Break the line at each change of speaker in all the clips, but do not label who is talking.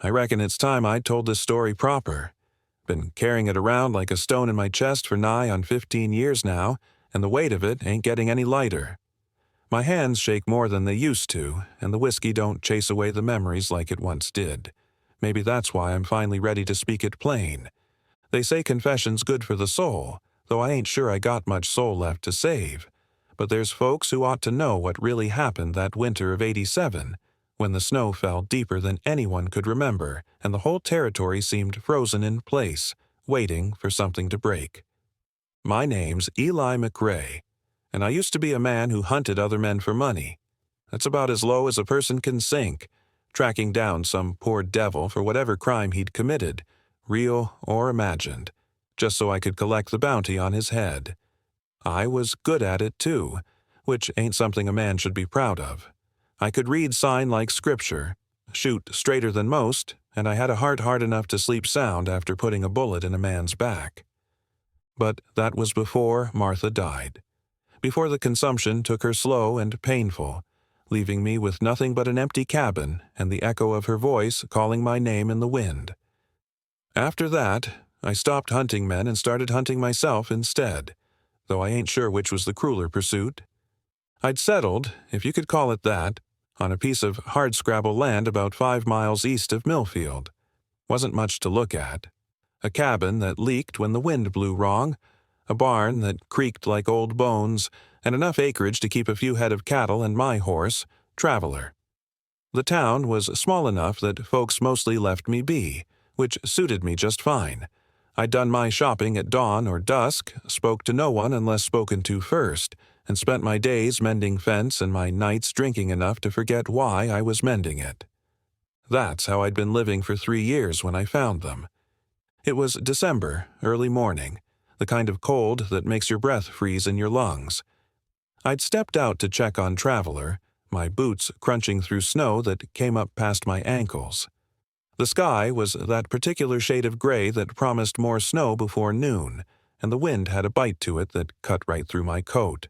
I reckon it's time I told this story proper. Been carrying it around like a stone in my chest for nigh on 15 years now, and the weight of it ain't getting any lighter. My hands shake more than they used to, and the whiskey don't chase away the memories like it once did. Maybe that's why I'm finally ready to speak it plain. They say confession's good for the soul, though I ain't sure I got much soul left to save. But there's folks who ought to know what really happened that winter of '87, when the snow fell deeper than anyone could remember, and the whole territory seemed frozen in place, waiting for something to break. My name's Eli McRae, and I used to be a man who hunted other men for money. That's about as low as a person can sink, tracking down some poor devil for whatever crime he'd committed, real or imagined, just so I could collect the bounty on his head. I was good at it, too, which ain't something a man should be proud of. I could read sign like scripture, shoot straighter than most, and I had a heart hard enough to sleep sound after putting a bullet in a man's back. But that was before Martha died, before the consumption took her slow and painful, leaving me with nothing but an empty cabin and the echo of her voice calling my name in the wind. After that, I stopped hunting men and started hunting myself instead, though I ain't sure which was the crueler pursuit. I'd settled, if you could call it that, on a piece of hardscrabble land about 5 miles east of Millfield. Wasn't much to look at. A cabin that leaked when the wind blew wrong, a barn that creaked like old bones, and enough acreage to keep a few head of cattle and my horse, Traveler. The town was small enough that folks mostly left me be, which suited me just fine. I'd done my shopping at dawn or dusk, spoke to no one unless spoken to first, and spent my days mending fence and my nights drinking enough to forget why I was mending it. That's how I'd been living for 3 years when I found them. It was December, early morning, the kind of cold that makes your breath freeze in your lungs. I'd stepped out to check on Traveler, my boots crunching through snow that came up past my ankles. The sky was that particular shade of gray that promised more snow before noon, and the wind had a bite to it that cut right through my coat.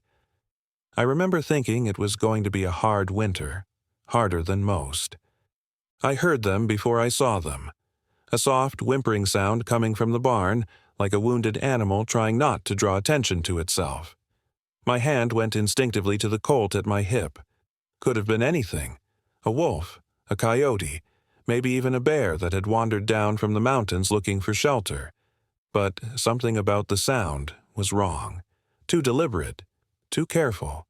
I remember thinking it was going to be a hard winter, harder than most. I heard them before I saw them. A soft whimpering sound coming from the barn, like a wounded animal trying not to draw attention to itself. My hand went instinctively to the colt at my hip. Could have been anything. A wolf, a coyote, maybe even a bear that had wandered down from the mountains looking for shelter. But something about the sound was wrong. Too deliberate. Too careful.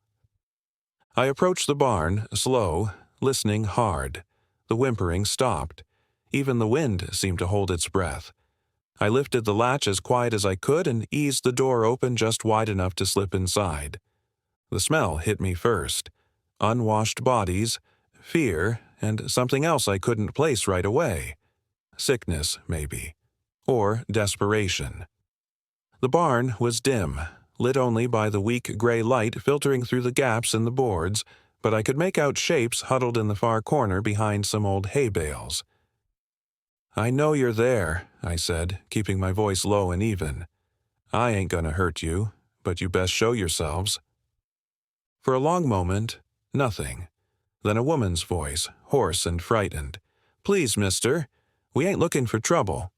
I approached the barn, slow, listening hard. The whimpering stopped. Even the wind seemed to hold its breath. I lifted the latch as quiet as I could and eased the door open just wide enough to slip inside. The smell hit me first. Unwashed bodies, fear, and something else I couldn't place right away. Sickness, maybe. Or desperation. The barn was dim, lit only by the weak gray light filtering through the gaps in the boards, but I could make out shapes huddled in the far corner behind some old hay bales. "I know you're there," I said, keeping my voice low and even. "I ain't gonna hurt you, but you best show yourselves." For a long moment, nothing. Then a woman's voice, hoarse and frightened. "Please, mister, we ain't looking for trouble."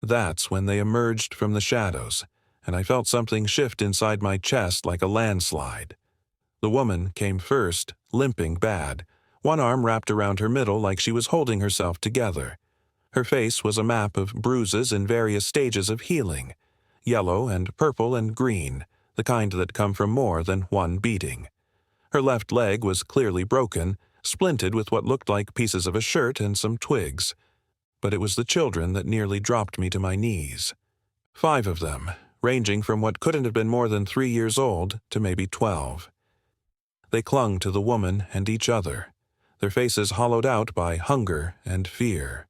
That's when they emerged from the shadows, and I felt something shift inside my chest like a landslide. The woman came first, limping bad, one arm wrapped around her middle like she was holding herself together. Her face was a map of bruises in various stages of healing, yellow and purple and green, the kind that come from more than one beating. Her left leg was clearly broken, splinted with what looked like pieces of a shirt and some twigs. But it was the children that nearly dropped me to my knees. 5 of them, ranging from what couldn't have been more than 3 years old to maybe 12. They clung to the woman and each other, their faces hollowed out by hunger and fear.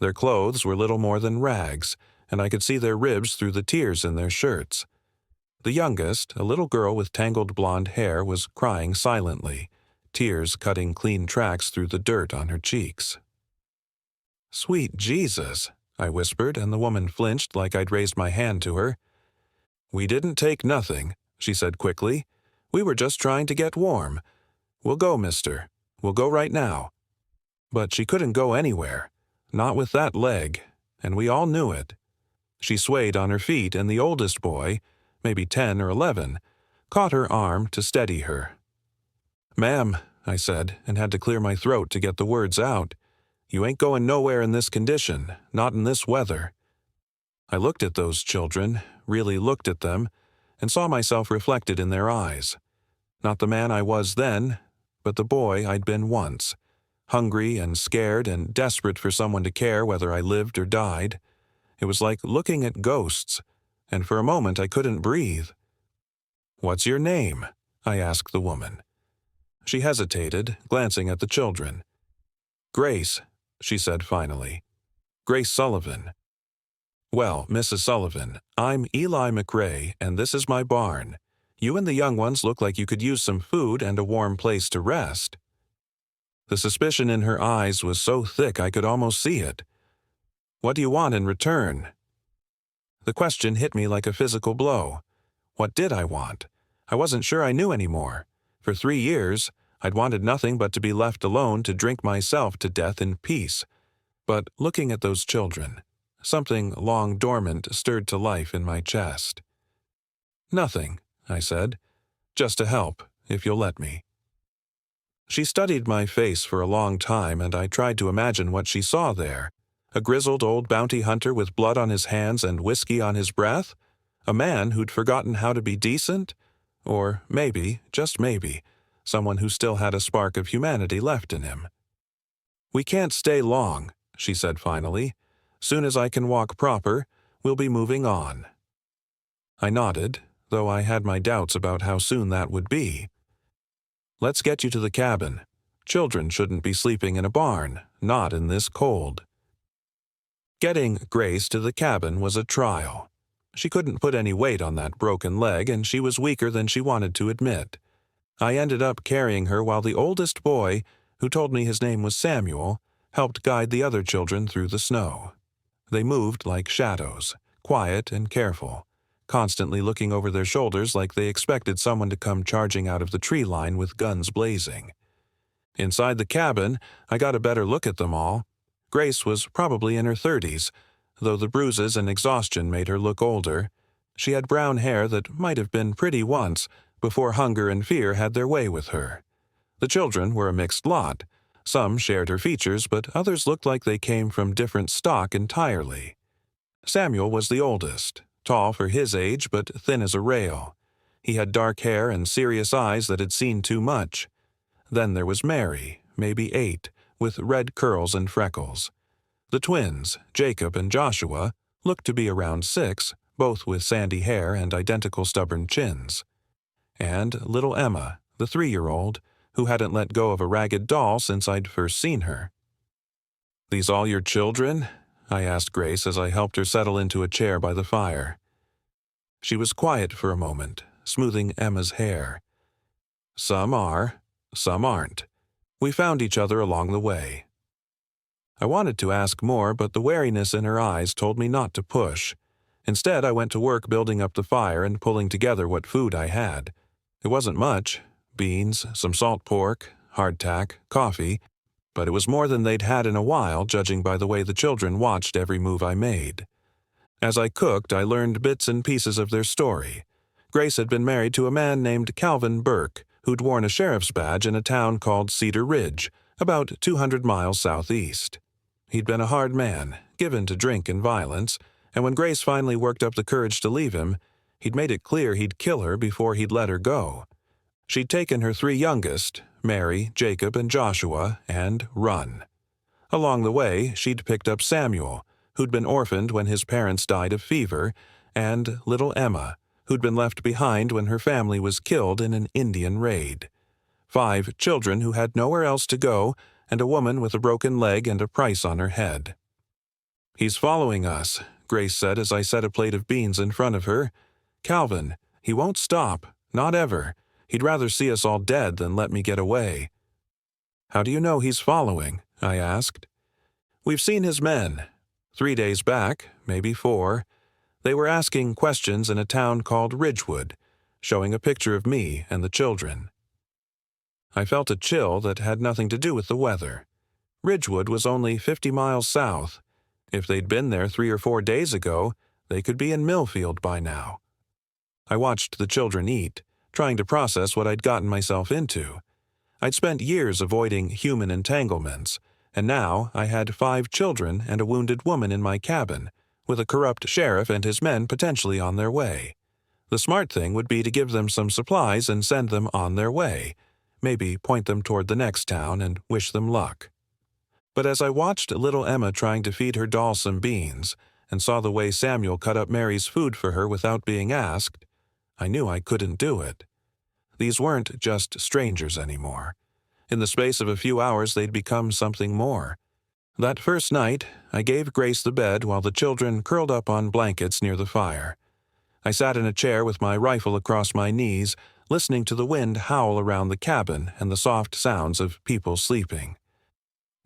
Their clothes were little more than rags, and I could see their ribs through the tears in their shirts. The youngest, a little girl with tangled blonde hair, was crying silently, tears cutting clean tracks through the dirt on her cheeks. "Sweet Jesus," I whispered, and the woman flinched like I'd raised my hand to her. "We didn't take nothing," she said quickly. "We were just trying to get warm. We'll go, mister. We'll go right now." But she couldn't go anywhere. not with that leg, and we all knew it. She swayed on her feet, and the oldest boy, maybe 10 or 11, caught her arm to steady her. "Ma'am," I said, and had to clear my throat to get the words out, "you ain't going nowhere in this condition, not in this weather." I looked at those children, really looked at them, and saw myself reflected in their eyes. Not the man I was then, but the boy I'd been once, hungry and scared and desperate for someone to care whether I lived or died. It was like looking at ghosts, and for a moment I couldn't breathe. "What's your name?" I asked the woman. She hesitated, glancing at the children. "Grace," she said finally. "Grace Sullivan." "Well, Mrs. Sullivan, I'm Eli McRae, and this is my barn. You and the young ones look like you could use some food and a warm place to rest." The suspicion in her eyes was so thick I could almost see it. "What do you want in return?" The question hit me like a physical blow. What did I want? I wasn't sure I knew anymore. For 3 years, I'd wanted nothing but to be left alone to drink myself to death in peace. But looking at those children, something long dormant stirred to life in my chest. "Nothing," I said. "Just to help, if you'll let me." She studied my face for a long time, and I tried to imagine what she saw there. A grizzled old bounty hunter with blood on his hands and whiskey on his breath? A man who'd forgotten how to be decent? Or maybe, just maybe, someone who still had a spark of humanity left in him. "We can't stay long," she said finally. "Soon as I can walk proper, we'll be moving on." I nodded, though I had my doubts about how soon that would be. "Let's get you to the cabin. Children shouldn't be sleeping in a barn, not in this cold." Getting Grace to the cabin was a trial. She couldn't put any weight on that broken leg, and she was weaker than she wanted to admit. I ended up carrying her while the oldest boy, who told me his name was Samuel, helped guide the other children through the snow. They moved like shadows, quiet and careful, constantly looking over their shoulders like they expected someone to come charging out of the tree line with guns blazing. Inside the cabin, I got a better look at them all. Grace was probably in her 30s, though the bruises and exhaustion made her look older. She had brown hair that might have been pretty once, before hunger and fear had their way with her. The children were a mixed lot. Some shared her features, but others looked like they came from different stock entirely. Samuel was the oldest, tall for his age but thin as a rail. He had dark hair and serious eyes that had seen too much. Then there was Mary, maybe 8, with red curls and freckles. The twins, Jacob and Joshua, looked to be around 6, both with sandy hair and identical stubborn chins. And little Emma, the 3-year-old, who hadn't let go of a ragged doll since I'd first seen her. "These all your children?" I asked Grace as I helped her settle into a chair by the fire. She was quiet for a moment, smoothing Emma's hair. "Some are, some aren't. We found each other along the way." I wanted to ask more, but the wariness in her eyes told me not to push. Instead, I went to work building up the fire and pulling together what food I had. It wasn't much: beans, some salt pork, hardtack, coffee, but it was more than they'd had in a while, judging by the way the children watched every move I made. As I cooked, I learned bits and pieces of their story. Grace had been married to a man named Calvin Burke, who'd worn a sheriff's badge in a town called Cedar Ridge, about 200 miles southeast. He'd been a hard man, given to drink and violence, and when Grace finally worked up the courage to leave him, he'd made it clear he'd kill her before he'd let her go. She'd taken her 3 youngest, Mary, Jacob, and Joshua, and run. Along the way, she'd picked up Samuel, who'd been orphaned when his parents died of fever, and little Emma, who'd been left behind when her family was killed in an Indian raid. 5 children who had nowhere else to go, and a woman with a broken leg and a price on her head. "He's following us," Grace said as I set a plate of beans in front of her. "Calvin, he won't stop, not ever. He'd rather see us all dead than let me get away." "How do you know he's following?" I asked. "We've seen his men. 3 days back, maybe 4. They were asking questions in a town called Ridgewood, showing a picture of me and the children." I felt a chill that had nothing to do with the weather. Ridgewood was only 50 miles south. If they'd been there 3 or 4 days ago, they could be in Millfield by now. I watched the children eat, trying to process what I'd gotten myself into. I'd spent years avoiding human entanglements, and now I had 5 children and a wounded woman in my cabin, with a corrupt sheriff and his men potentially on their way. The smart thing would be to give them some supplies and send them on their way, maybe point them toward the next town and wish them luck. But as I watched little Emma trying to feed her doll some beans, and saw the way Samuel cut up Mary's food for her without being asked, I knew I couldn't do it. These weren't just strangers anymore. In the space of a few hours they'd become something more. That first night, I gave Grace the bed while the children curled up on blankets near the fire. I sat in a chair with my rifle across my knees, listening to the wind howl around the cabin and the soft sounds of people sleeping.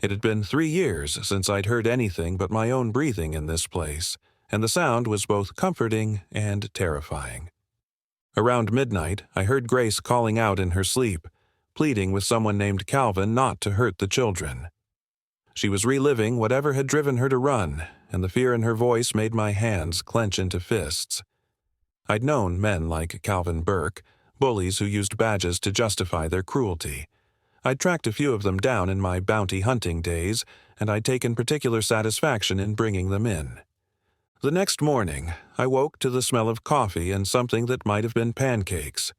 It had been 3 years since I'd heard anything but my own breathing in this place, and the sound was both comforting and terrifying. Around midnight, I heard Grace calling out in her sleep, pleading with someone named Calvin not to hurt the children. She was reliving whatever had driven her to run, and the fear in her voice made my hands clench into fists. I'd known men like Calvin Burke, bullies who used badges to justify their cruelty. I'd tracked a few of them down in my bounty hunting days, and I'd taken particular satisfaction in bringing them in. The next morning, I woke to the smell of coffee and something that might have been pancakes.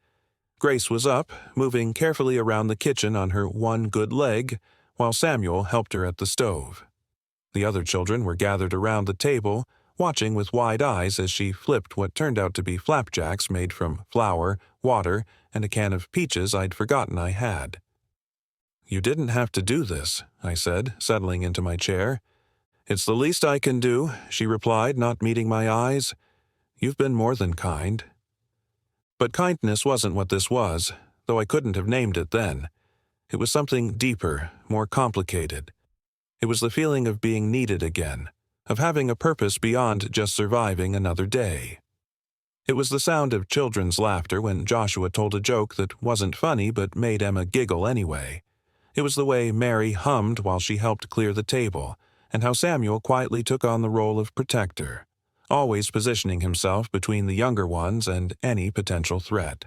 Grace was up, moving carefully around the kitchen on her one good leg, while Samuel helped her at the stove. The other children were gathered around the table, watching with wide eyes as she flipped what turned out to be flapjacks made from flour, water, and a can of peaches I'd forgotten I had. "You didn't have to do this," I said, settling into my chair. "It's the least I can do," she replied, not meeting my eyes. "You've been more than kind." But kindness wasn't what this was, though I couldn't have named it then. It was something deeper, more complicated. It was the feeling of being needed again, of having a purpose beyond just surviving another day. It was the sound of children's laughter when Joshua told a joke that wasn't funny but made Emma giggle anyway. It was the way Mary hummed while she helped clear the table, and how Samuel quietly took on the role of protector, always positioning himself between the younger ones and any potential threat.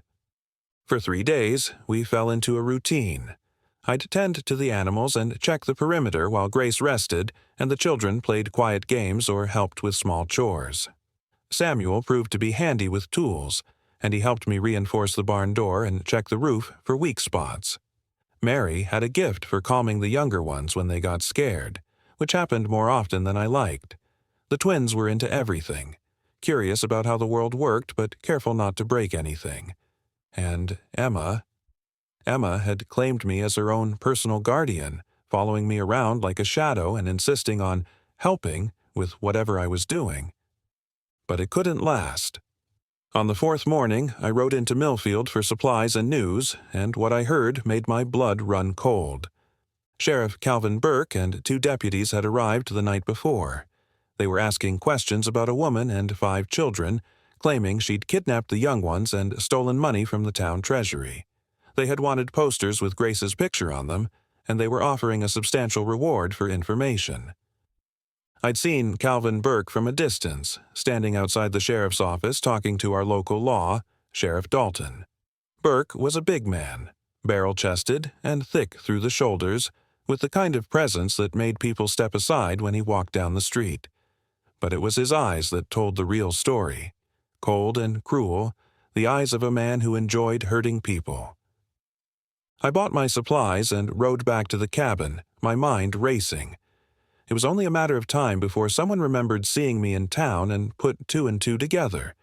For 3 days, we fell into a routine. I'd tend to the animals and check the perimeter while Grace rested, and the children played quiet games or helped with small chores. Samuel proved to be handy with tools, and he helped me reinforce the barn door and check the roof for weak spots. Mary had a gift for calming the younger ones when they got scared, which happened more often than I liked. The twins were into everything, curious about how the world worked but careful not to break anything. And Emma had claimed me as her own personal guardian, following me around like a shadow and insisting on helping with whatever I was doing. But it couldn't last. On the 4th morning, I rode into Millfield for supplies and news, and what I heard made my blood run cold. Sheriff Calvin Burke and 2 deputies had arrived the night before. They were asking questions about a woman and 5 children, claiming she'd kidnapped the young ones and stolen money from the town treasury. They had wanted posters with Grace's picture on them, and they were offering a substantial reward for information. I'd seen Calvin Burke from a distance, standing outside the sheriff's office talking to our local law, Sheriff Dalton. Burke was a big man, barrel-chested and thick through the shoulders, with the kind of presence that made people step aside when he walked down the street. But it was his eyes that told the real story. Cold and cruel, the eyes of a man who enjoyed hurting people. I bought my supplies and rode back to the cabin, my mind racing. It was only a matter of time before someone remembered seeing me in town and put 2 and 2 together.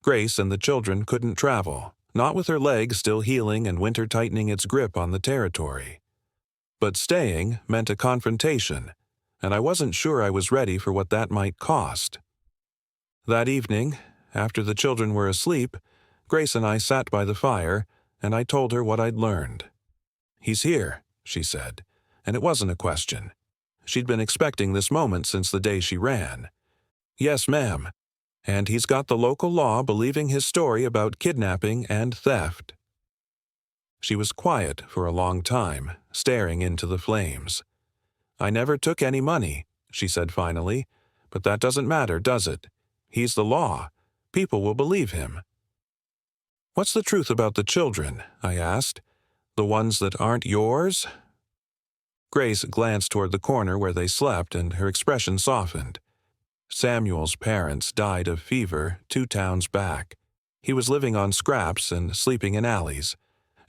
Grace and the children couldn't travel, not with her leg still healing and winter tightening its grip on the territory. But staying meant a confrontation, and I wasn't sure I was ready for what that might cost. That evening, after the children were asleep, Grace and I sat by the fire, and I told her what I'd learned. "He's here," she said, and it wasn't a question. She'd been expecting this moment since the day she ran. "Yes, ma'am. And he's got the local law believing his story about kidnapping and theft." She was quiet for a long time, staring into the flames. I never took any money, she said finally. But that doesn't matter, does it? He's the law. People will believe him. What's the truth about the children? I asked. The ones that aren't yours? Grace glanced toward the corner where they slept, and her expression softened. Samuel's parents died of fever 2 towns back. He was living on scraps and sleeping in alleys.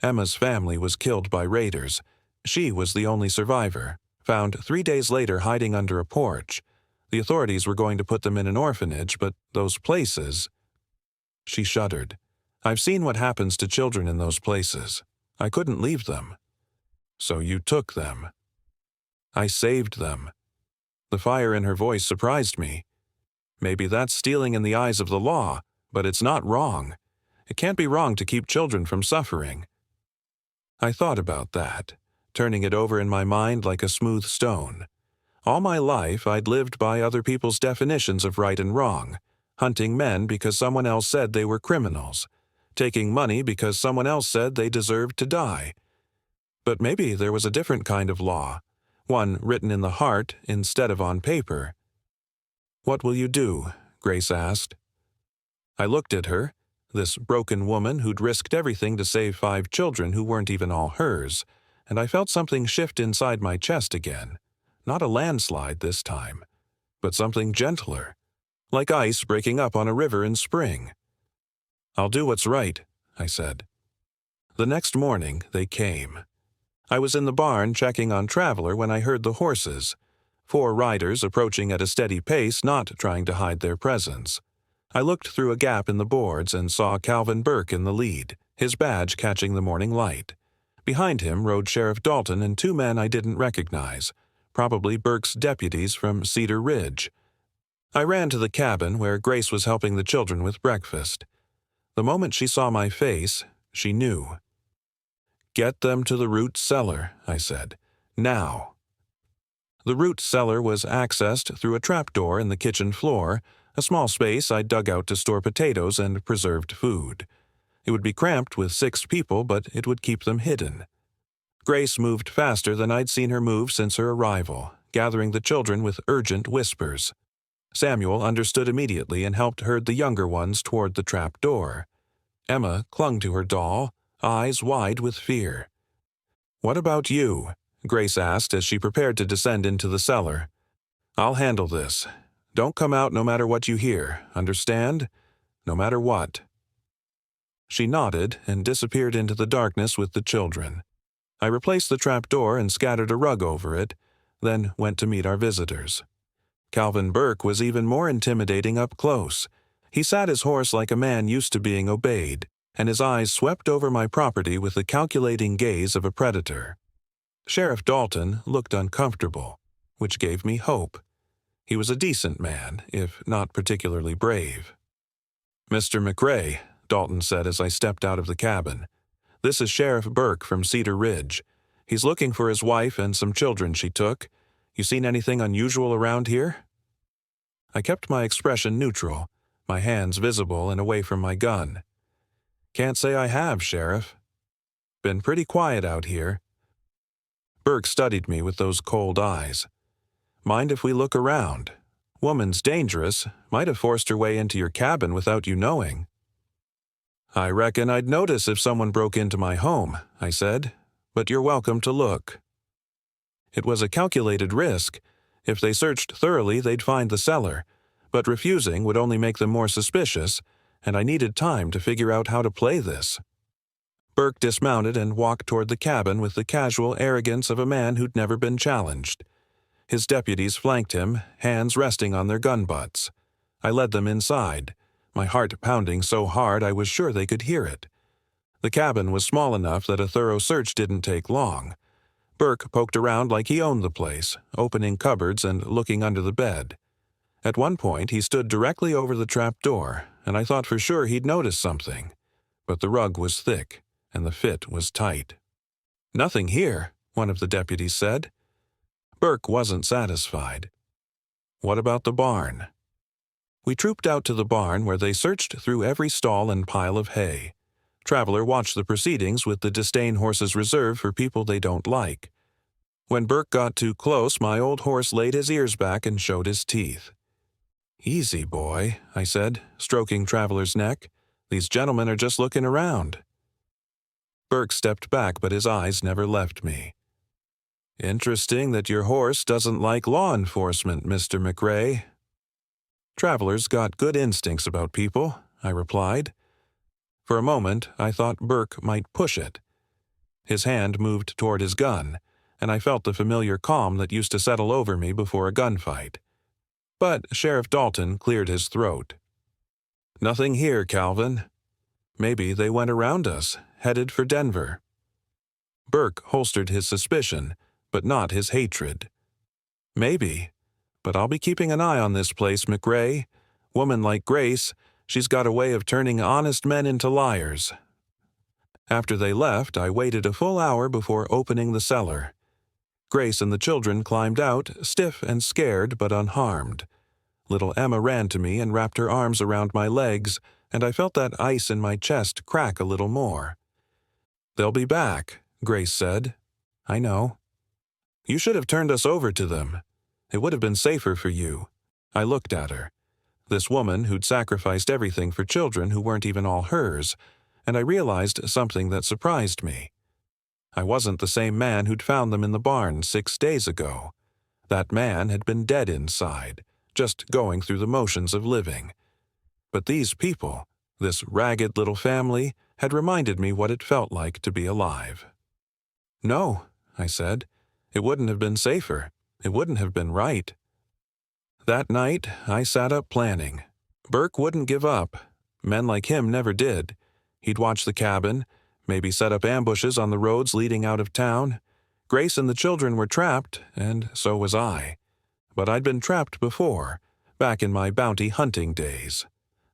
Emma's family was killed by raiders. She was the only survivor, found 3 days later hiding under a porch. The authorities were going to put them in an orphanage, but those places... She shuddered. I've seen what happens to children in those places. I couldn't leave them. So you took them. I saved them. The fire in her voice surprised me. Maybe that's stealing in the eyes of the law, but it's not wrong. It can't be wrong to keep children from suffering. I thought about that, turning it over in my mind like a smooth stone. All my life I'd lived by other people's definitions of right and wrong, hunting men because someone else said they were criminals, taking money because someone else said they deserved to die. But maybe there was a different kind of law, one written in the heart instead of on paper. What will you do? Grace asked. I looked at her, this broken woman who'd risked everything to save 5 children who weren't even all hers, and I felt something shift inside my chest again. Not a landslide this time, but something gentler, like ice breaking up on a river in spring. I'll do what's right, I said. The next morning, they came. I was in the barn checking on Traveler when I heard the horses, 4 riders approaching at a steady pace, not trying to hide their presence. I looked through a gap in the boards and saw Calvin Burke in the lead, his badge catching the morning light. Behind him rode Sheriff Dalton and 2 men I didn't recognize, probably Burke's deputies from Cedar Ridge. I ran to the cabin where Grace was helping the children with breakfast. The moment she saw my face, she knew. Get them to the root cellar, I said. Now. The root cellar was accessed through a trapdoor in the kitchen floor, a small space I'd dug out to store potatoes and preserved food. It would be cramped with 6 people, but it would keep them hidden. Grace moved faster than I'd seen her move since her arrival, gathering the children with urgent whispers. Samuel understood immediately and helped herd the younger ones toward the trap door. Emma clung to her doll, eyes wide with fear. What about you? Grace asked as she prepared to descend into the cellar. I'll handle this. Don't come out no matter what you hear, understand? No matter what. She nodded and disappeared into the darkness with the children. I replaced the trapdoor and scattered a rug over it, then went to meet our visitors. Calvin Burke was even more intimidating up close. He sat his horse like a man used to being obeyed, and his eyes swept over my property with the calculating gaze of a predator. Sheriff Dalton looked uncomfortable, which gave me hope. He was a decent man, if not particularly brave. Mr. McRae, Dalton said as I stepped out of the cabin. This is Sheriff Burke from Cedar Ridge. He's looking for his wife and some children she took. You seen anything unusual around here? I kept my expression neutral, my hands visible and away from my gun. Can't say I have, Sheriff. Been pretty quiet out here. Burke studied me with those cold eyes. Mind if we look around? Woman's dangerous, might have forced her way into your cabin without you knowing. I reckon I'd notice if someone broke into my home, I said, but you're welcome to look. It was a calculated risk. If they searched thoroughly, they'd find the cellar, but refusing would only make them more suspicious, and I needed time to figure out how to play this. Burke dismounted and walked toward the cabin with the casual arrogance of a man who'd never been challenged. His deputies flanked him, hands resting on their gun butts. I led them inside, my heart pounding so hard I was sure they could hear it. The cabin was small enough that a thorough search didn't take long. Burke poked around like he owned the place, opening cupboards and looking under the bed. At one point, he stood directly over the trap door, and I thought for sure he'd noticed something. But the rug was thick, and the fit was tight. Nothing here, one of the deputies said. Burke wasn't satisfied. What about the barn? We trooped out to the barn where they searched through every stall and pile of hay. Traveler watched the proceedings with the disdain horses reserve for people they don't like. When Burke got too close, my old horse laid his ears back and showed his teeth. "Easy, boy," I said, stroking Traveler's neck. "These gentlemen are just looking around." Burke stepped back, but his eyes never left me. "Interesting that your horse doesn't like law enforcement, Mr. McRae." "Travelers got good instincts about people," I replied. For a moment, I thought Burke might push it. His hand moved toward his gun, and I felt the familiar calm that used to settle over me before a gunfight. But Sheriff Dalton cleared his throat. "Nothing here, Calvin. Maybe they went around us, headed for Denver." Burke holstered his suspicion, but not his hatred. "Maybe, but I'll be keeping an eye on this place, McRae. Woman like Grace, she's got a way of turning honest men into liars." After they left, I waited a full hour before opening the cellar. Grace and the children climbed out, stiff and scared but unharmed. Little Emma ran to me and wrapped her arms around my legs, and I felt that ice in my chest crack a little more. "They'll be back," Grace said. "I know." "You should have turned us over to them. It would have been safer for you." I looked at her. This woman who'd sacrificed everything for children who weren't even all hers, and I realized something that surprised me. I wasn't the same man who'd found them in the barn 6 days ago. That man had been dead inside, just going through the motions of living. But these people, this ragged little family, had reminded me what it felt like to be alive. "No," I said. "It wouldn't have been safer. It wouldn't have been right." That night, I sat up planning. Burke wouldn't give up. Men like him never did. He'd watch the cabin, maybe set up ambushes on the roads leading out of town. Grace and the children were trapped, and so was I. But I'd been trapped before, back in my bounty hunting days.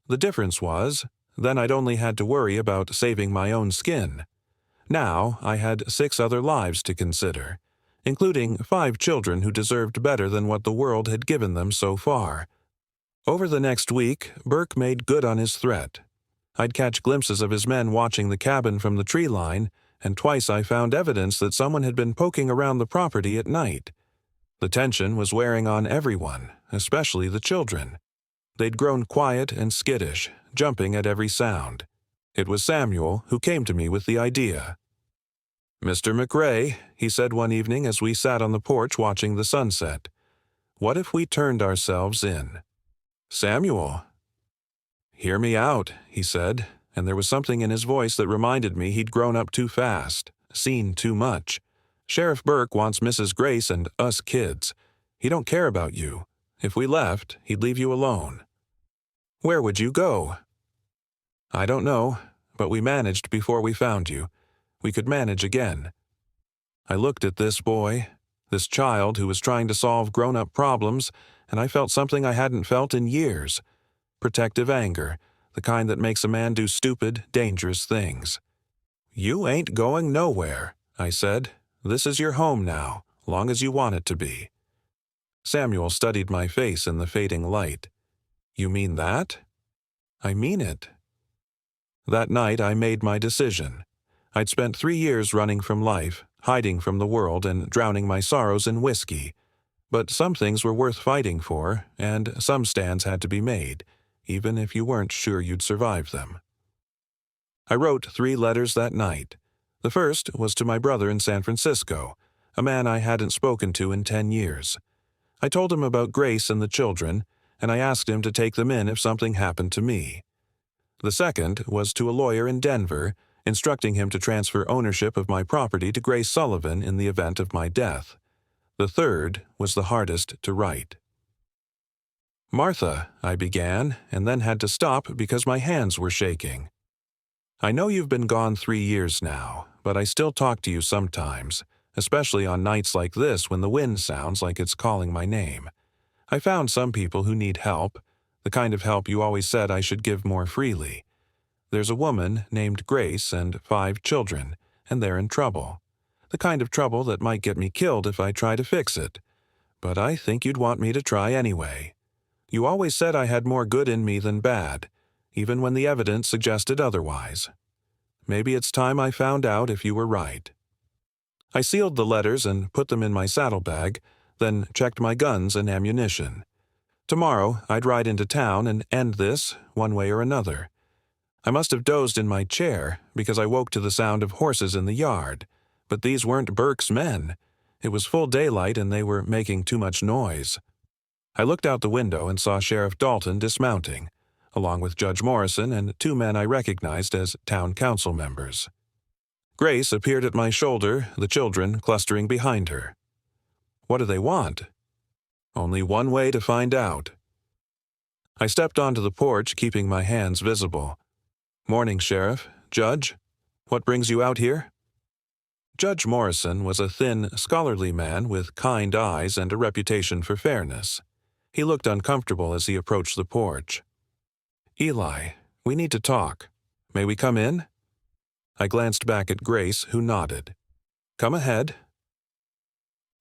The difference was, then I'd only had to worry about saving my own skin. Now I had 6 other lives to consider, including 5 children who deserved better than what the world had given them so far. Over the next week, Burke made good on his threat. I'd catch glimpses of his men watching the cabin from the tree line, and twice I found evidence that someone had been poking around the property at night. The tension was wearing on everyone, especially the children. They'd grown quiet and skittish, jumping at every sound. It was Samuel who came to me with the idea. "Mr. McRae," he said one evening as we sat on the porch watching the sunset, "what if we turned ourselves in?" "Samuel." "Hear me out," he said, and there was something in his voice that reminded me he'd grown up too fast, seen too much. "Sheriff Burke wants Mrs. Grace and us kids. He don't care about you. If we left, he'd leave you alone." "Where would you go?" "I don't know, but we managed before we found you. We could manage again." I looked at this boy, this child who was trying to solve grown-up problems, and I felt something I hadn't felt in years. Protective anger, the kind that makes a man do stupid, dangerous things. "You ain't going nowhere," I said. "This is your home now, long as you want it to be." Samuel studied my face in the fading light. "You mean that?" "I mean it." That night I made my decision. I'd spent 3 years running from life, hiding from the world and drowning my sorrows in whiskey. But some things were worth fighting for, and some stands had to be made, even if you weren't sure you'd survive them. I wrote 3 letters that night. The first was to my brother in San Francisco, a man I hadn't spoken to in 10 years. I told him about Grace and the children, and I asked him to take them in if something happened to me. The second was to a lawyer in Denver, instructing him to transfer ownership of my property to Grace Sullivan in the event of my death. The third was the hardest to write. "Martha," I began, and then had to stop because my hands were shaking. "I know you've been gone 3 years now, but I still talk to you sometimes, especially on nights like this when the wind sounds like it's calling my name. I found some people who need help, the kind of help you always said I should give more freely. There's a woman named Grace and 5 children, and they're in trouble. The kind of trouble that might get me killed if I try to fix it. But I think you'd want me to try anyway. You always said I had more good in me than bad, even when the evidence suggested otherwise. Maybe it's time I found out if you were right." I sealed the letters and put them in my saddlebag, then checked my guns and ammunition. Tomorrow, I'd ride into town and end this, one way or another. I must have dozed in my chair, because I woke to the sound of horses in the yard. But these weren't Burke's men. It was full daylight and they were making too much noise. I looked out the window and saw Sheriff Dalton dismounting, along with Judge Morrison and two men I recognized as town council members. Grace appeared at my shoulder, the children clustering behind her. What do they want? Only one way to find out. I stepped onto the porch, keeping my hands visible. Morning, Sheriff. Judge. What brings you out here? Judge Morrison was a thin, scholarly man with kind eyes and a reputation for fairness. He looked uncomfortable as he approached the porch. Eli, we need to talk. May we come in? I glanced back at Grace, who nodded. Come ahead.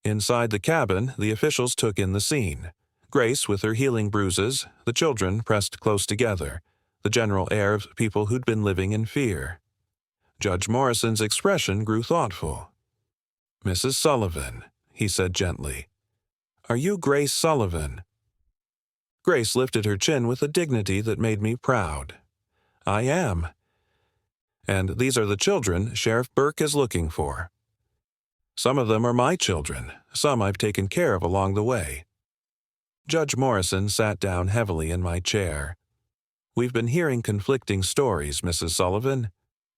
Inside the cabin, the officials took in the scene. Grace with her healing bruises, the children pressed close together, the general air of people who'd been living in fear. Judge Morrison's expression grew thoughtful. Mrs. Sullivan, he said gently. Are you Grace Sullivan? Grace lifted her chin with a dignity that made me proud. I am. And these are the children Sheriff Burke is looking for. Some of them are my children, some I've taken care of along the way. Judge Morrison sat down heavily in my chair. We've been hearing conflicting stories, Mrs. Sullivan.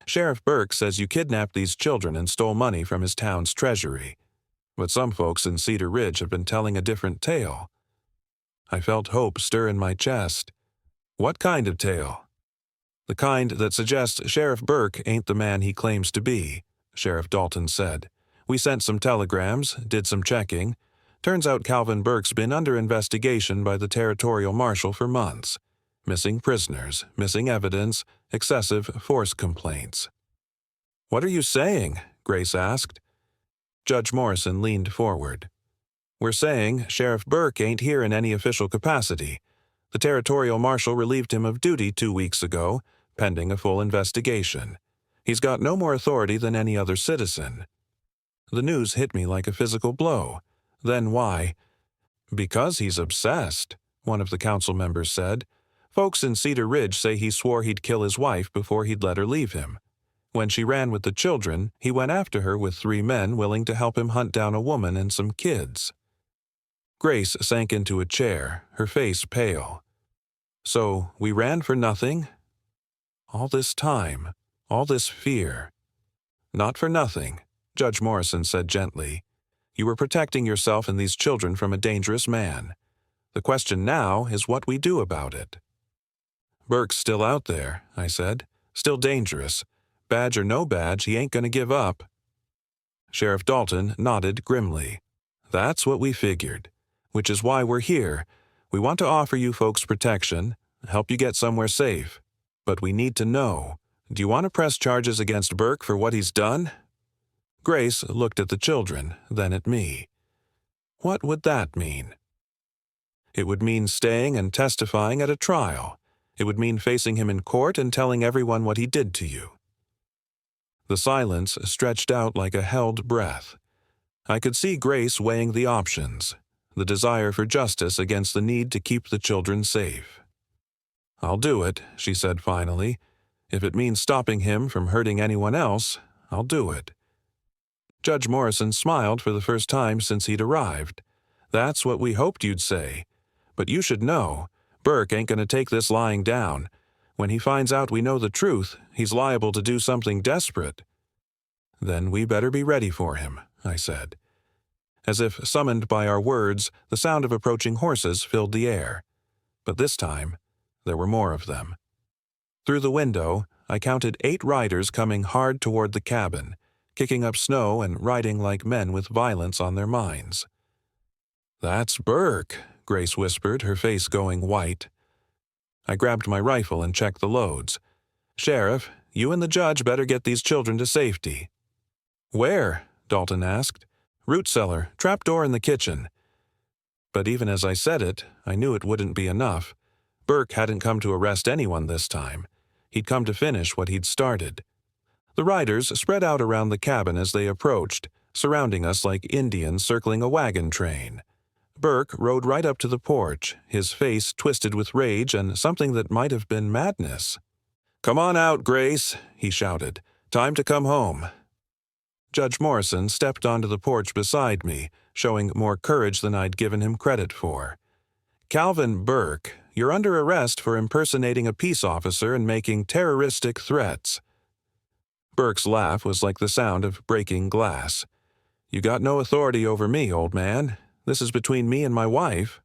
Sheriff Burke says you kidnapped these children and stole money from his town's treasury. But some folks in Cedar Ridge have been telling a different tale. I felt hope stir in my chest. What kind of tale? The kind that suggests Sheriff Burke ain't the man he claims to be, Sheriff Dalton said. We sent some telegrams, did some checking. Turns out Calvin Burke's been under investigation by the territorial marshal for months. Missing prisoners, missing evidence, excessive force complaints. What are you saying? Grace asked. Judge Morrison leaned forward. We're saying Sheriff Burke ain't here in any official capacity. The territorial marshal relieved him of duty 2 weeks ago, pending a full investigation. He's got no more authority than any other citizen. The news hit me like a physical blow. Then why? Because he's obsessed, one of the council members said. Folks in Cedar Ridge say he swore he'd kill his wife before he'd let her leave him. When she ran with the children, he went after her with 3 men willing to help him hunt down a woman and some kids. Grace sank into a chair, her face pale. So we ran for nothing? All this time, all this fear. Not for nothing, Judge Morrison said gently. You were protecting yourself and these children from a dangerous man. The question now is what we do about it. Burke's still out there, I said. Still dangerous. Badge or no badge, he ain't gonna give up. Sheriff Dalton nodded grimly. That's what we figured. Which is why we're here. We want to offer you folks protection, help you get somewhere safe. But we need to know. Do you want to press charges against Burke for what he's done? Grace looked at the children, then at me. What would that mean? It would mean staying and testifying at a trial. It would mean facing him in court and telling everyone what he did to you. The silence stretched out like a held breath. I could see Grace weighing the options, the desire for justice against the need to keep the children safe. I'll do it, she said finally. If it means stopping him from hurting anyone else, I'll do it. Judge Morrison smiled for the first time since he'd arrived. That's what we hoped you'd say. But you should know, Burke ain't going to take this lying down. When he finds out we know the truth, he's liable to do something desperate. Then we better be ready for him, I said. As if summoned by our words, the sound of approaching horses filled the air. But this time, there were more of them. Through the window, I counted 8 riders coming hard toward the cabin, kicking up snow and riding like men with violence on their minds. That's Burke, Grace whispered, her face going white. I grabbed my rifle and checked the loads. Sheriff, you and the judge better get these children to safety. Where? Dalton asked. Root cellar, trapdoor in the kitchen. But even as I said it, I knew it wouldn't be enough. Burke hadn't come to arrest anyone this time. He'd come to finish what he'd started. The riders spread out around the cabin as they approached, surrounding us like Indians circling a wagon train. Burke rode right up to the porch, his face twisted with rage and something that might have been madness. "Come on out, Grace," he shouted. "Time to come home." Judge Morrison stepped onto the porch beside me, showing more courage than I'd given him credit for. "Calvin Burke, you're under arrest for impersonating a peace officer and making terroristic threats." Burke's laugh was like the sound of breaking glass. "You got no authority over me, old man. This is between me and my wife."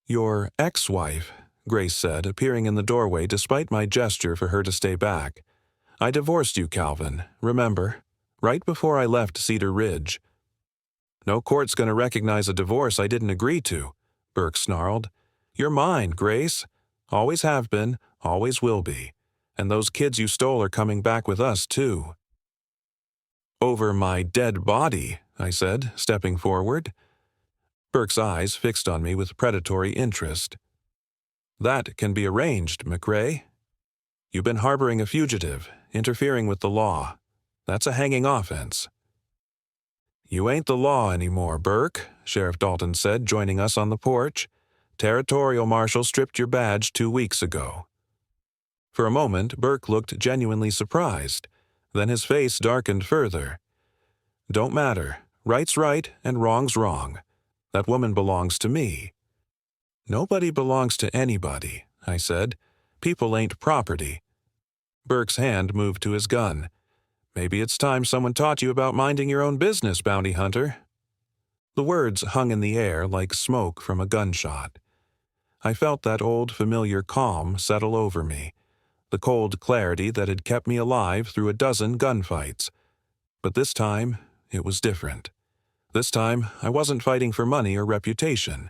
"Your ex-wife," Grace said, appearing in the doorway despite my gesture for her to stay back. "I divorced you, Calvin, remember? Right before I left Cedar Ridge." "No court's going to recognize a divorce I didn't agree to," Burke snarled. "You're mine, Grace. Always have been, always will be. And those kids you stole are coming back with us, too." "Over my dead body," I said, stepping forward. Burke's eyes fixed on me with predatory interest. "That can be arranged, McRae. You've been harboring a fugitive, interfering with the law. That's a hanging offense." "You ain't the law anymore, Burke," Sheriff Dalton said, joining us on the porch. "Territorial Marshal stripped your badge 2 weeks ago." For a moment, Burke looked genuinely surprised. Then his face darkened further. "Don't matter. Right's right and wrong's wrong. That woman belongs to me." "Nobody belongs to anybody," I said. "People ain't property." Burke's hand moved to his gun. "Maybe it's time someone taught you about minding your own business, bounty hunter." The words hung in the air like smoke from a gunshot. I felt that old familiar calm settle over me, the cold clarity that had kept me alive through a dozen gunfights. But this time, it was different. This time, I wasn't fighting for money or reputation.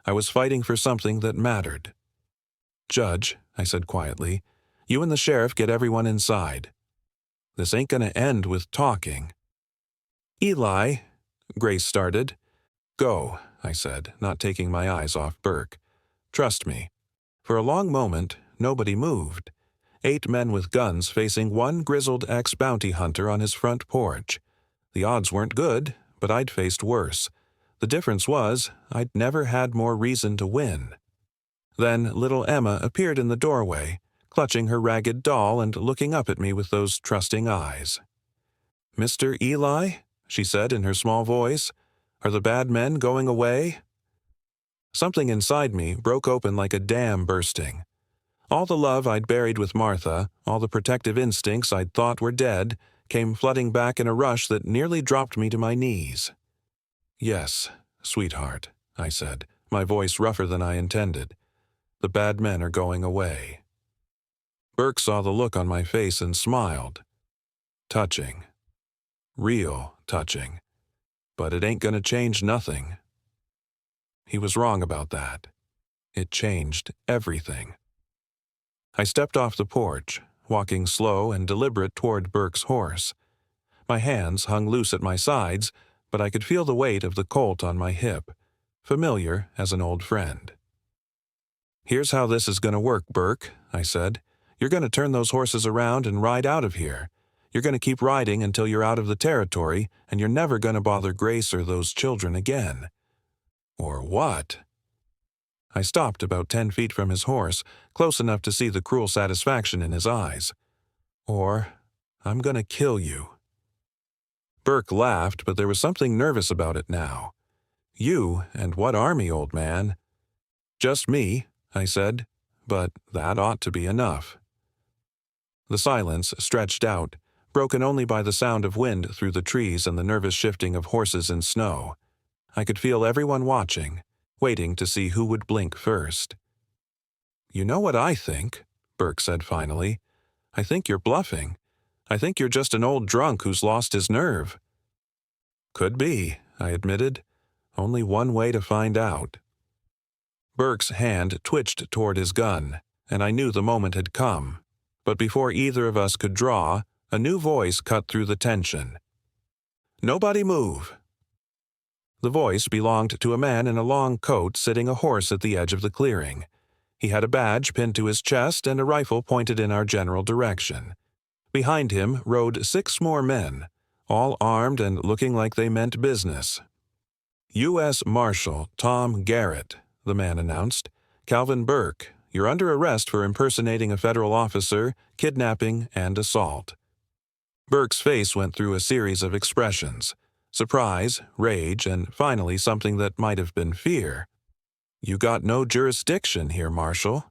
I was fighting for something that mattered. "Judge," I said quietly, "you and the sheriff get everyone inside. This ain't gonna end with talking." "Eli," Grace started. "Go," I said, not taking my eyes off Burke. "Trust me." For a long moment, nobody moved. 8 men with guns facing one grizzled ex-bounty hunter on his front porch. The odds weren't good, but I'd faced worse. The difference was, I'd never had more reason to win. Then little Emma appeared in the doorway, clutching her ragged doll and looking up at me with those trusting eyes. "Mr. Eli," she said in her small voice, "are the bad men going away?" Something inside me broke open like a dam bursting. All the love I'd buried with Martha, all the protective instincts I'd thought were dead, came flooding back in a rush that nearly dropped me to my knees. "Yes, sweetheart," I said, my voice rougher than I intended. "The bad men are going away." Burke saw the look on my face and smiled. Touching. Real touching. But it ain't gonna change nothing. He was wrong about that. It changed everything. I stepped off the porch, walking slow and deliberate toward Burke's horse. My hands hung loose at my sides, but I could feel the weight of the colt on my hip, familiar as an old friend. "Here's how this is going to work, Burke," I said. "You're going to turn those horses around and ride out of here. You're going to keep riding until you're out of the territory, and you're never going to bother Grace or those children again." "Or what?" I stopped about 10 feet from his horse, close enough to see the cruel satisfaction in his eyes. "Or, I'm going to kill you." Burke laughed, but there was something nervous about it now. "You and what army, old man?" "Just me," I said, "but that ought to be enough." The silence stretched out, broken only by the sound of wind through the trees and the nervous shifting of horses in snow. I could feel everyone watching, waiting to see who would blink first. "You know what I think," Burke said finally. "I think you're bluffing. I think you're just an old drunk who's lost his nerve." "Could be," I admitted. "Only one way to find out." Burke's hand twitched toward his gun, and I knew the moment had come. But before either of us could draw, a new voice cut through the tension. "Nobody move." The voice belonged to a man in a long coat sitting a horse at the edge of the clearing. He had a badge pinned to his chest and a rifle pointed in our general direction. Behind him rode 6 more men, all armed and looking like they meant business. U.S. Marshal Tom Garrett, the man announced. Calvin Burke, you're under arrest for impersonating a federal officer, kidnapping, and assault. Burke's face went through a series of expressions: surprise, rage, and finally something that might have been fear. You got no jurisdiction here, Marshal.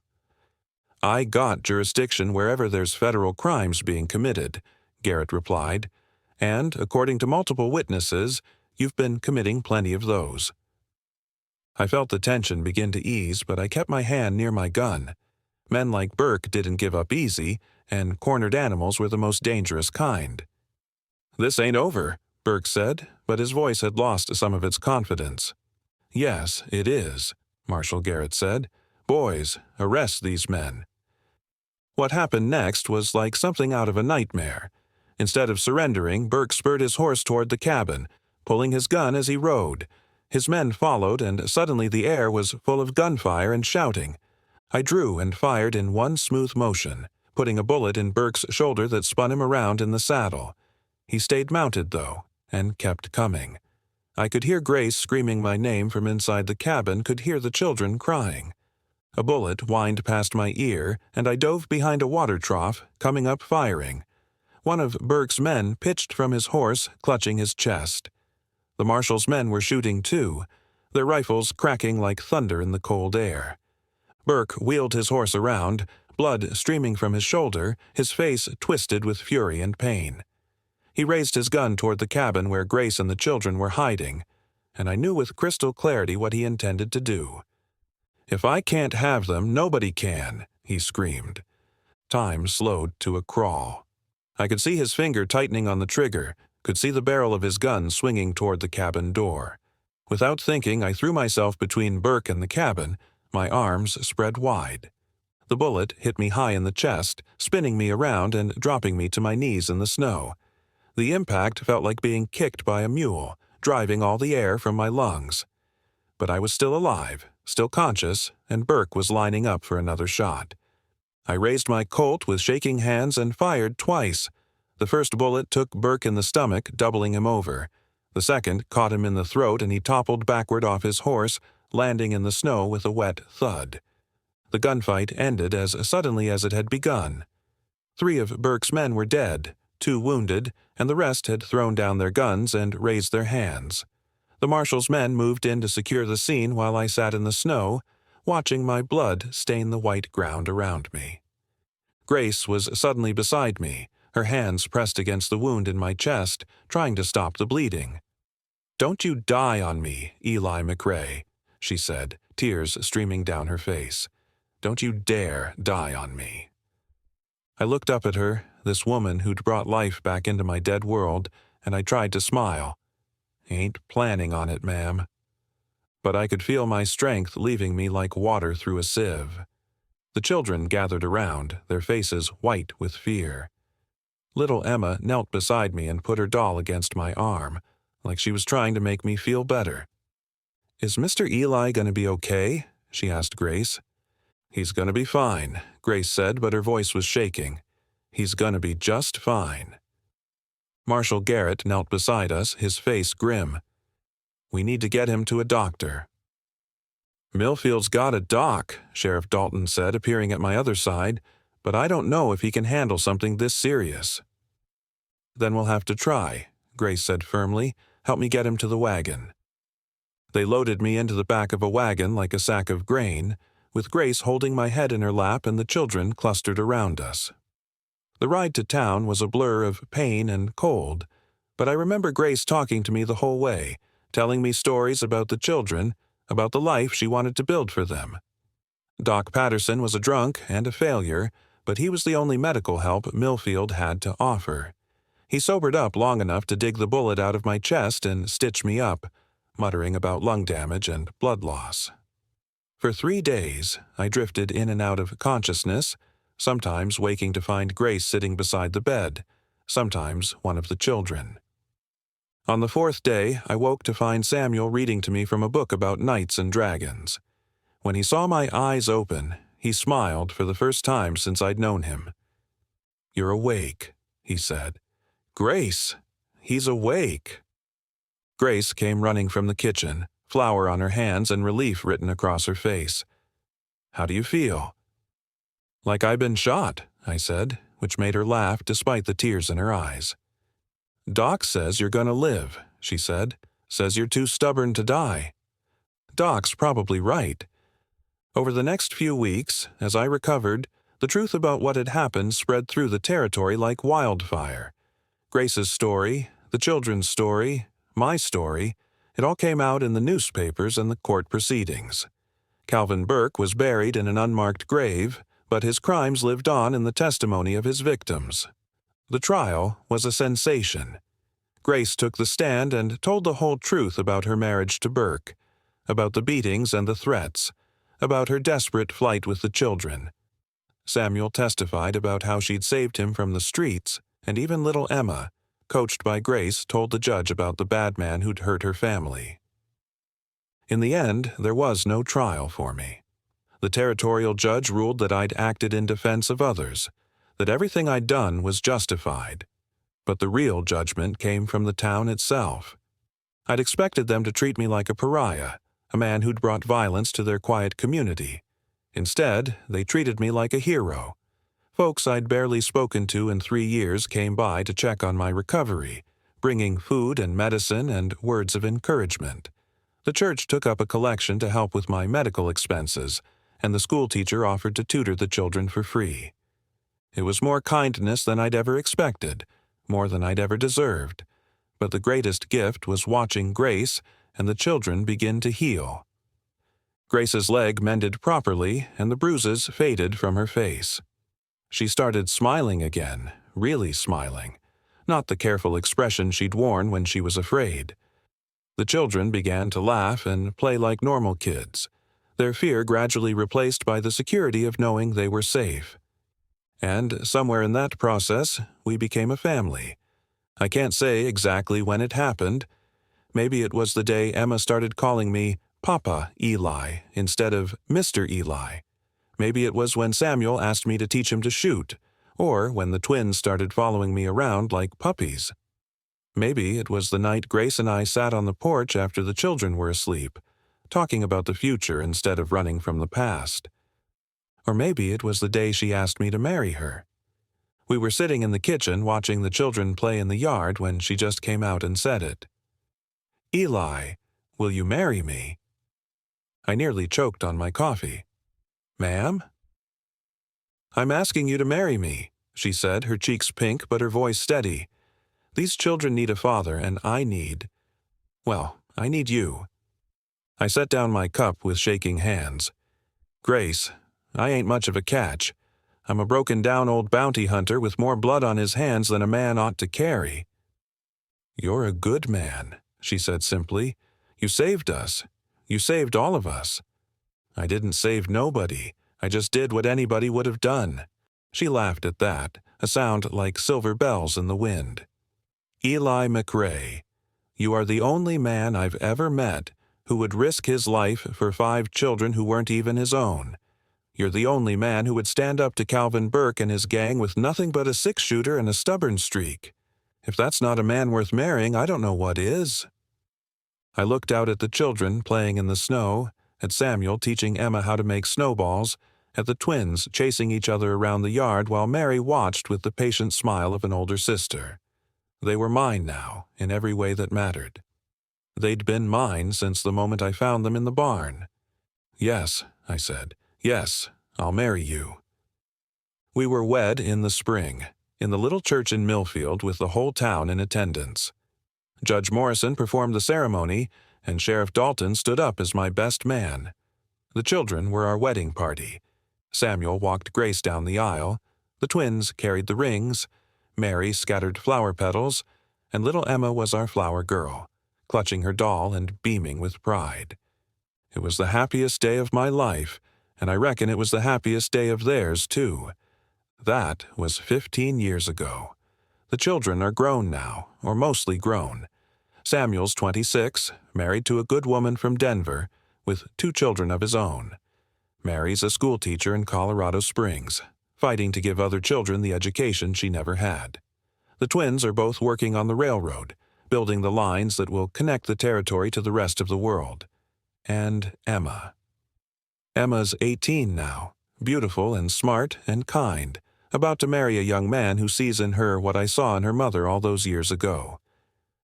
I got jurisdiction wherever there's federal crimes being committed, Garrett replied, and, according to multiple witnesses, you've been committing plenty of those. I felt the tension begin to ease, but I kept my hand near my gun. Men like Burke didn't give up easy, and cornered animals were the most dangerous kind. This ain't over, Burke said, but his voice had lost some of its confidence. Yes, it is, Marshal Garrett said. Boys, arrest these men. What happened next was like something out of a nightmare. Instead of surrendering, Burke spurred his horse toward the cabin, pulling his gun as he rode. His men followed, and suddenly the air was full of gunfire and shouting. I drew and fired in one smooth motion, putting a bullet in Burke's shoulder that spun him around in the saddle. He stayed mounted, though, and kept coming. I could hear Grace screaming my name from inside the cabin, could hear the children crying. A bullet whined past my ear, and I dove behind a water trough, coming up firing. One of Burke's men pitched from his horse, clutching his chest. The marshal's men were shooting too, their rifles cracking like thunder in the cold air. Burke wheeled his horse around, blood streaming from his shoulder, his face twisted with fury and pain. He raised his gun toward the cabin where Grace and the children were hiding, and I knew with crystal clarity what he intended to do. If I can't have them, nobody can, he screamed. Time slowed to a crawl. I could see his finger tightening on the trigger, could see the barrel of his gun swinging toward the cabin door. Without thinking, I threw myself between Burke and the cabin, my arms spread wide. The bullet hit me high in the chest, spinning me around and dropping me to my knees in the snow. The impact felt like being kicked by a mule, driving all the air from my lungs. But I was still alive, still conscious, and Burke was lining up for another shot. I raised my Colt with shaking hands and fired twice. The first bullet took Burke in the stomach, doubling him over. The second caught him in the throat and he toppled backward off his horse, landing in the snow with a wet thud. The gunfight ended as suddenly as it had begun. 3 of Burke's men were dead, 2 wounded, and the rest had thrown down their guns and raised their hands. The marshal's men moved in to secure the scene while I sat in the snow, watching my blood stain the white ground around me. Grace was suddenly beside me, her hands pressed against the wound in my chest, trying to stop the bleeding. "Don't you die on me, Eli McRae," she said, tears streaming down her face. "Don't you dare die on me." I looked up at her, this woman who'd brought life back into my dead world, and I tried to smile. "Ain't planning on it, ma'am." But I could feel my strength leaving me like water through a sieve. The children gathered around, their faces white with fear. Little Emma knelt beside me and put her doll against my arm, like she was trying to make me feel better. "Is Mr. Eli going to be okay?" she asked Grace. "He's going to be fine," Grace said, but her voice was shaking. "He's going to be just fine." Marshal Garrett knelt beside us, his face grim. "We need to get him to a doctor." "Millfield's got a doc," Sheriff Dalton said, appearing at my other side, "but I don't know if he can handle something this serious." "Then we'll have to try," Grace said firmly. "Help me get him to the wagon." They loaded me into the back of a wagon like a sack of grain, with Grace holding my head in her lap and the children clustered around us. The ride to town was a blur of pain and cold, but I remember Grace talking to me the whole way, telling me stories about the children, about the life she wanted to build for them. Doc Patterson was a drunk and a failure, but he was the only medical help Millfield had to offer. He sobered up long enough to dig the bullet out of my chest and stitch me up, muttering about lung damage and blood loss. For 3 days, I drifted in and out of consciousness, sometimes waking to find Grace sitting beside the bed, sometimes one of the children. On the 4th day, I woke to find Samuel reading to me from a book about knights and dragons. When he saw my eyes open, he smiled for the first time since I'd known him. "You're awake," he said. "Grace!" he's awake." Grace came running from the kitchen, flour on her hands and relief written across her face. "How do you feel?" "Like I've been shot," I said, which made her laugh despite the tears in her eyes. "Doc says you're gonna live," she said. "Says you're too stubborn to die." Doc's probably right. Over the next few weeks, as I recovered, the truth about what had happened spread through the territory like wildfire. Grace's story, the children's story, my story, it all came out in the newspapers and the court proceedings. Calvin Burke was buried in an unmarked grave, but his crimes lived on in the testimony of his victims. The trial was a sensation. Grace took the stand and told the whole truth about her marriage to Burke, about the beatings and the threats, about her desperate flight with the children. Samuel testified about how she'd saved him from the streets, and even little Emma, coached by Grace, told the judge about the bad man who'd hurt her family. In the end, there was no trial for me. The territorial judge ruled that I'd acted in defense of others, that everything I'd done was justified. But the real judgment came from the town itself. I'd expected them to treat me like a pariah, a man who'd brought violence to their quiet community. Instead, they treated me like a hero. Folks I'd barely spoken to in 3 years came by to check on my recovery, bringing food and medicine and words of encouragement. The church took up a collection to help with my medical expenses, and the schoolteacher offered to tutor the children for free. It was more kindness than I'd ever expected, more than I'd ever deserved. But the greatest gift was watching Grace and the children begin to heal. Grace's leg mended properly, and the bruises faded from her face. She started smiling again, really smiling, not the careful expression she'd worn when she was afraid. The children began to laugh and play like normal kids, their fear gradually replaced by the security of knowing they were safe. And somewhere in that process, we became a family. I can't say exactly when it happened. Maybe it was the day Emma started calling me Papa Eli instead of Mr. Eli. Maybe it was when Samuel asked me to teach him to shoot, or when the twins started following me around like puppies. Maybe it was the night Grace and I sat on the porch after the children were asleep, talking about the future instead of running from the past. Or maybe it was the day she asked me to marry her. We were sitting in the kitchen watching the children play in the yard when she just came out and said it. "Eli, will you marry me?" I nearly choked on my coffee. "Ma'am?" "I'm asking you to marry me," she said, her cheeks pink but her voice steady. "These children need a father, and I need you." I set down my cup with shaking hands. "Grace, I ain't much of a catch. I'm a broken-down old bounty hunter with more blood on his hands than a man ought to carry." "You're a good man," she said simply. "You saved us. You saved all of us." "I didn't save nobody. I just did what anybody would have done." She laughed at that, a sound like silver bells in the wind. "Eli McRae, you are the only man I've ever met who would risk his life for 5 children who weren't even his own. You're the only man who would stand up to Calvin Burke and his gang with nothing but a 6-shooter and a stubborn streak. If that's not a man worth marrying, I don't know what is." I looked out at the children playing in the snow, at Samuel teaching Emma how to make snowballs, at the twins chasing each other around the yard while Mary watched with the patient smile of an older sister. They were mine now, in every way that mattered. They'd been mine since the moment I found them in the barn. "Yes," I said. "Yes, I'll marry you." We were wed in the spring, in the little church in Millfield with the whole town in attendance. Judge Morrison performed the ceremony, and Sheriff Dalton stood up as my best man. The children were our wedding party. Samuel walked Grace down the aisle, the twins carried the rings, Mary scattered flower petals, and little Emma was our flower girl, clutching her doll and beaming with pride. It was the happiest day of my life, and I reckon it was the happiest day of theirs, too. That was 15 years ago. The children are grown now, or mostly grown. Samuel's 26, married to a good woman from Denver, with 2 children of his own. Mary's a schoolteacher in Colorado Springs, fighting to give other children the education she never had. The twins are both working on the railroad, building the lines that will connect the territory to the rest of the world. And Emma. Emma's 18 now, beautiful and smart and kind, about to marry a young man who sees in her what I saw in her mother all those years ago.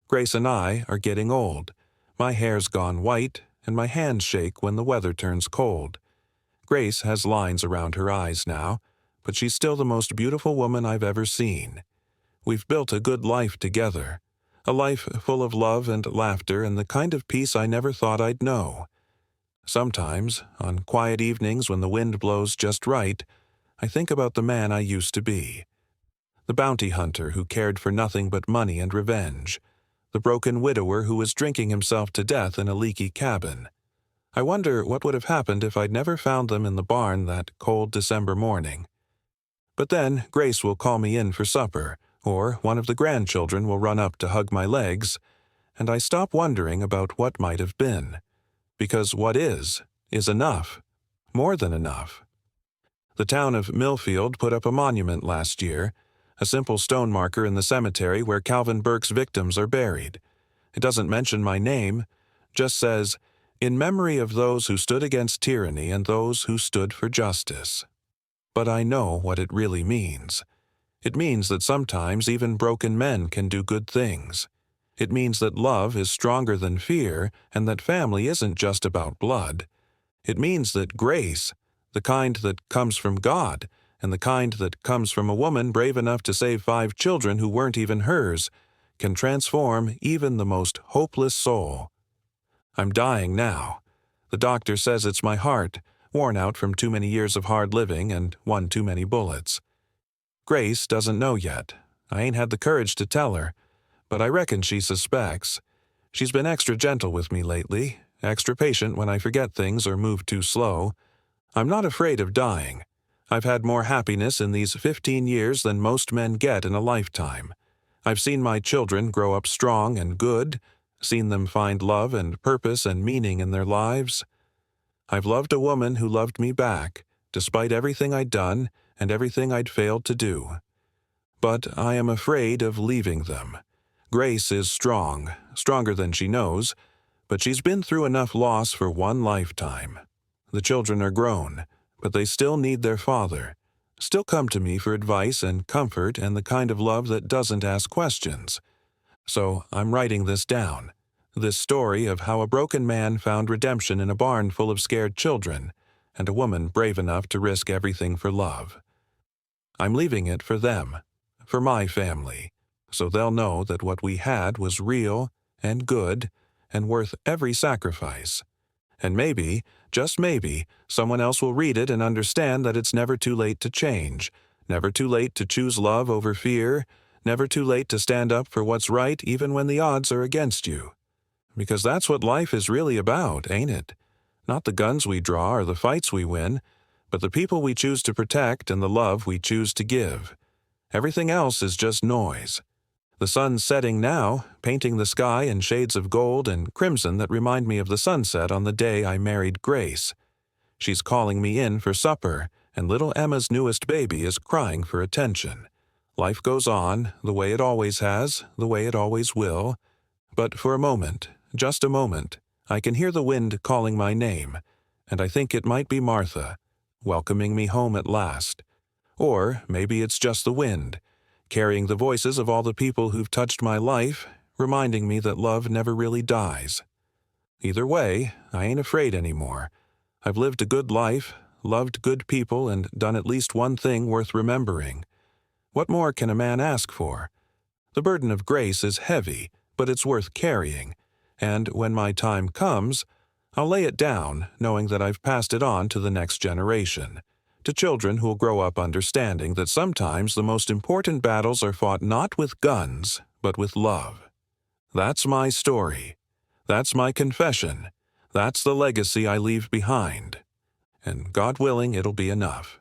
Grace and I are getting old. My hair's gone white, and my hands shake when the weather turns cold. Grace has lines around her eyes now, but she's still the most beautiful woman I've ever seen. We've built a good life together, a life full of love and laughter and the kind of peace I never thought I'd know. Sometimes, on quiet evenings when the wind blows just right, I think about the man I used to be. The bounty hunter who cared for nothing but money and revenge. The broken widower who was drinking himself to death in a leaky cabin. I wonder what would have happened if I'd never found them in the barn that cold December morning. But then Grace will call me in for supper, or one of the grandchildren will run up to hug my legs, and I stop wondering about what might have been. Because what is enough, more than enough. The town of Millfield put up a monument last year, a simple stone marker in the cemetery where Calvin Burke's victims are buried. It doesn't mention my name, just says, "In memory of those who stood against tyranny and those who stood for justice." But I know what it really means. It means that sometimes even broken men can do good things. It means that love is stronger than fear and that family isn't just about blood. It means that grace, the kind that comes from God, and the kind that comes from a woman brave enough to save 5 children who weren't even hers, can transform even the most hopeless soul. I'm dying now. The doctor says it's my heart, worn out from too many years of hard living and one too many bullets. Grace doesn't know yet. I ain't had the courage to tell her, but I reckon she suspects. She's been extra gentle with me lately, extra patient when I forget things or move too slow. I'm not afraid of dying. I've had more happiness in these 15 years than most men get in a lifetime. I've seen my children grow up strong and good, seen them find love and purpose and meaning in their lives. I've loved a woman who loved me back, despite everything I'd done and everything I'd failed to do. But I am afraid of leaving them. Grace is strong, stronger than she knows, but she's been through enough loss for one lifetime. The children are grown, but they still need their father, still come to me for advice and comfort and the kind of love that doesn't ask questions. So I'm writing this down, this story of how a broken man found redemption in a barn full of scared children, and a woman brave enough to risk everything for love. I'm leaving it for them, for my family, so they'll know that what we had was real and good and worth every sacrifice. And maybe, just maybe, someone else will read it and understand that it's never too late to change, never too late to choose love over fear, never too late to stand up for what's right even when the odds are against you. Because that's what life is really about, ain't it? Not the guns we draw or the fights we win, but the people we choose to protect and the love we choose to give. Everything else is just noise. The sun's setting now, painting the sky in shades of gold and crimson that remind me of the sunset on the day I married Grace. She's calling me in for supper, and little Emma's newest baby is crying for attention. Life goes on, the way it always has, the way it always will. But for a moment, just a moment, I can hear the wind calling my name, and I think it might be Martha, welcoming me home at last. Or maybe it's just the wind, carrying the voices of all the people who've touched my life, reminding me that love never really dies. Either way, I ain't afraid anymore. I've lived a good life, loved good people, and done at least one thing worth remembering. What more can a man ask for? The burden of grace is heavy, but it's worth carrying, and when my time comes, I'll lay it down, knowing that I've passed it on to the next generation, to children who'll grow up understanding that sometimes the most important battles are fought not with guns, but with love. That's my story. That's my confession. That's the legacy I leave behind. And God willing, it'll be enough.